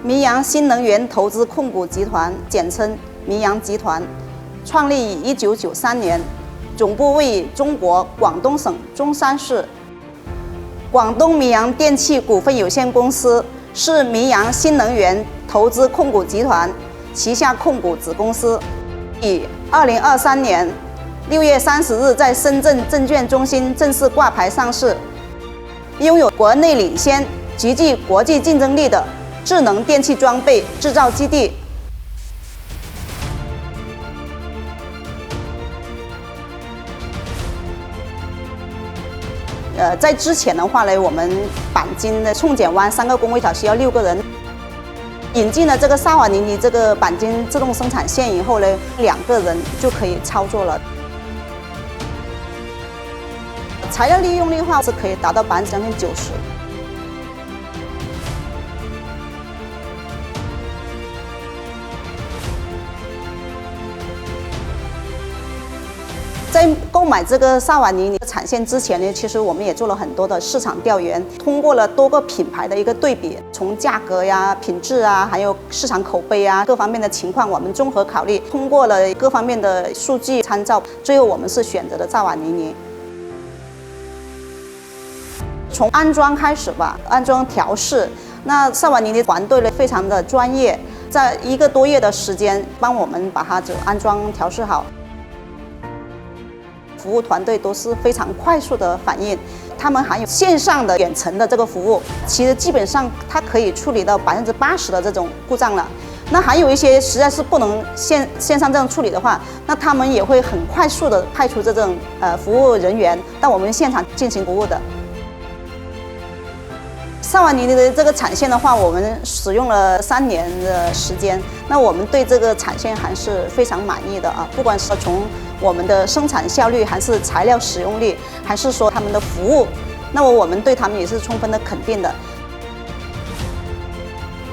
明阳新能源投资控股集团，简称明阳集团，创立于1993年，总部位于中国广东省中山市。广东明阳电气股份有限公司是明阳新能源投资控股集团旗下控股子公司，于2023年6月30日在深圳证券中心正式挂牌上市，拥有国内领先、极具国际竞争力的智能电气装备制造基地。在之前的话呢，我们钣金的冲剪弯3个工位条需要6个人。引进了这个萨瓦尼尼这个钣金自动生产线以后呢，2个人就可以操作了。材料利用率的话是可以达到90%。在购买这个萨瓦尼尼产线之前呢，其实我们也做了很多的市场调研，通过了多个品牌的一个对比，从价格呀、品质啊，还有市场口碑啊各方面的情况，我们综合考虑，通过了各方面的数据参照，最后我们是选择了萨瓦尼尼。从安装开始吧，安装调试，那萨瓦尼尼团队呢非常的专业，在1个多月的时间帮我们把它安装调试好。服务团队都是非常快速的反应，他们还有线上的远程的这个服务，其实基本上它可以处理到80%的这种故障了。那还有一些实在是不能线上这样处理的话，那他们也会很快速的派出这种服务人员到我们现场进行服务的。萨瓦尼尼的这个产线的话，我们使用了3年的时间，那我们对这个产线还是非常满意的啊，不管是从我们的生产效率，还是材料使用率，还是说他们的服务，那么我们对他们也是充分的肯定的。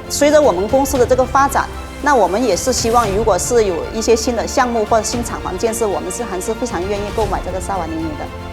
随着我们公司的这个发展，那我们也是希望，如果是有一些新的项目或者新厂房建设，我们还是非常愿意购买这个萨瓦尼尼的。